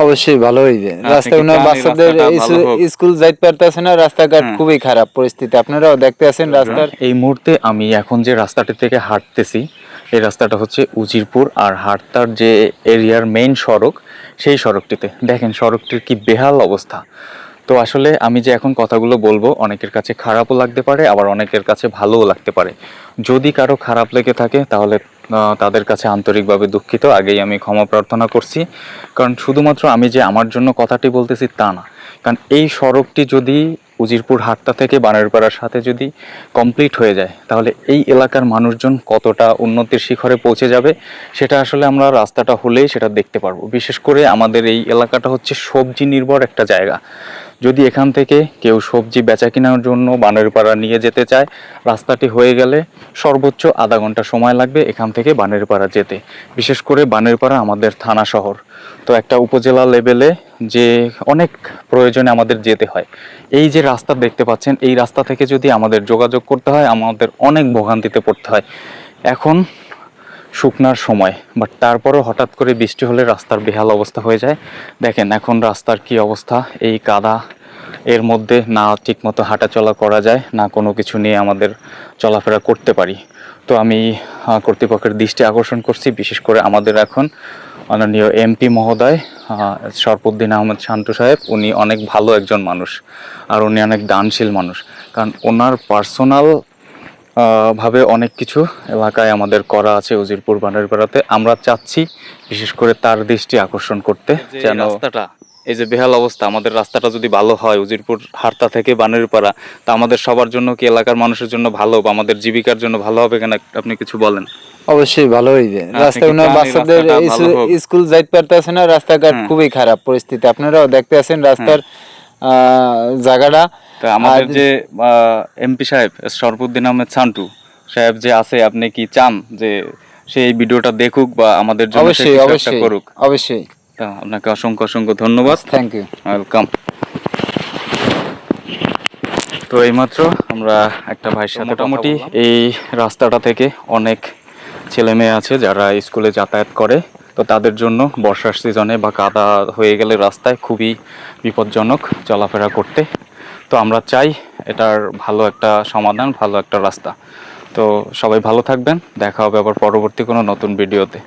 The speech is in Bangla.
অবশ্যই ভালো হইবে। আপনি রাস্তায় কি উনার চান এই বাচ্চাদের রাস্তাটা ভালো হোক? স্কুল যাইতে পারতেছে না, রাস্তাঘাট হ্যাঁ। খুবই খারাপ পরিস্থিতি। আপনারাও দেখতে আছেন রাস্তার। এই মুহূর্তে আমি এখন যে রাস্তাটি থেকে হাঁটতেছি, এই রাস্তাটা হচ্ছে উজিরপুর আর হাটতার যে এরিয়ার মেইন সড়ক, সেই সড়কটিতে দেখেন সড়কটির কি বেহাল অবস্থা। তো আসলে আমি যে এখন কথাগুলো বলবো অনেকের কাছে খারাপও লাগতে পারে, আবার অনেকের কাছে ভালোও লাগতে পারে। যদি কারো খারাপ লেগে থাকে তাহলে তাদের কাছে আন্তরিকভাবে দুঃখিত, আগেই আমি ক্ষমা প্রার্থনা করছি। কারণ শুধুমাত্র আমি যে আমার জন্য কথাটি বলতেছি তা না, কারণ এই সড়কটি যদি উজিরপুর হাট্টা থেকে বানারপাড়ার সাথে যদি কমপ্লিট হয়ে যায় তাহলে এই এলাকার মানুষজন কতটা উন্নতির শিখরে পৌঁছে যাবে সেটা আসলে আমরা রাস্তাটা হলেই সেটা দেখতে পারবো। বিশেষ করে আমাদের এই এলাকাটা হচ্ছে সবজি নির্ভর একটা জায়গা। যদি এখান থেকে কেউ সবজি বেচা কেনার জন্য বানারপাড়া নিয়ে যেতে চায়, রাস্তাটি হয়ে গেলে সর্বোচ্চ আধা ঘন্টা সময় লাগবে এখান থেকে বানারপাড়া যেতে। বিশেষ করে বানারপাড়া আমাদের থানা শহর, তো একটা উপজেলা লেভেলে যে অনেক প্রয়োজনে আমাদের যেতে হয়। এই যে রাস্তা দেখতে পাচ্ছেন, এই রাস্তা থেকে যদি আমাদের যোগাযোগ করতে হয় আমাদের অনেক ভোগান্তিতে পড়তে হয়। এখন শুকনার সময়, বাট তারপরও হঠাৎ করে বৃষ্টি হলে রাস্তার বেহাল অবস্থা হয়ে যায়। দেখেন এখন রাস্তার কি অবস্থা, এই কাদা, এর মধ্যে না ঠিকমতো হাঁটাচলা করা যায়, না কোনো কিছু নিয়ে আমাদের চলাফেরা করতে পারি। তো আমি কর্তৃপক্ষের দৃষ্টি আকর্ষণ করছি, বিশেষ করে আমাদের এখন মাননীয় এমপি মহোদয় শরফুদ্দিন আহমেদ শান্তু সাহেব, উনি অনেক ভালো একজন মানুষ আর উনি অনেক দানশীল মানুষ। কারণ ওনার পার্সোনাল ভাবে অনেক কিছু এলাকায় আমাদের করা আছে উজিরপুর বানারপাড়াতে। আমরা চাচ্ছি বিশেষ করে তার দৃষ্টি আকর্ষণ করতে, যেন রাস্তাটা, এই যে বেহাল অবস্থা, আমাদের রাস্তাটা যদি ভালো হয় উজিরপুর হাট্টা থেকে বানারপাড়া, তা আমাদের সবার জন্য কি এলাকার মানুষের জন্য ভালো বা আমাদের জীবিকার জন্য ভালো হবে কেন আপনি কিছু বলেন? অবশ্যই ভালো হইবে। আপনি রাস্তায় কি উনার চান এই বাচ্চাদের রাস্তাটা ভালো হোক? স্কুল যাইতে পারতেছে না, রাস্তাঘাট হ্যাঁ। খুবই খারাপ পরিস্থিতি। আপনারাও দেখতে আছেন রাস্তার জায়গাটা। তা আর আমাদের যে এমপি সাহেব শরফুদ্দিন আহমেদ শান্তু সাহেব যে আছে, আপনি কি চান যে সে এই ভিডিওটা দেখুক বা আমাদের জন্য সে অবশ্যই কিছু একটা অবশ্যই করুক? অবশ্যই। তা আপনাকে অসংখ্য অসংখ্য ধন্যবাদ। Thank you. ওয়েলকাম। তো এইমাত্র আমরা একটা ভাইয়ের সাথে মোটামুটি এই রাস্তাটা থেকে অনেক ছেলে মেয়ে আছে যারা স্কুলে যাতায়াত করে, তো তাদের জন্য বর্ষার সিজনে বা কাদা হয়ে গেলে রাস্তায় খুবই বিপজ্জনক চলাফেরা করতে। তো আমরা চাই এটার ভালো একটা সমাধান, ভালো একটা রাস্তা। তো সবাই ভালো থাকবেন, দেখা হবে আবার পরবর্তী কোনো নতুন ভিডিওতে।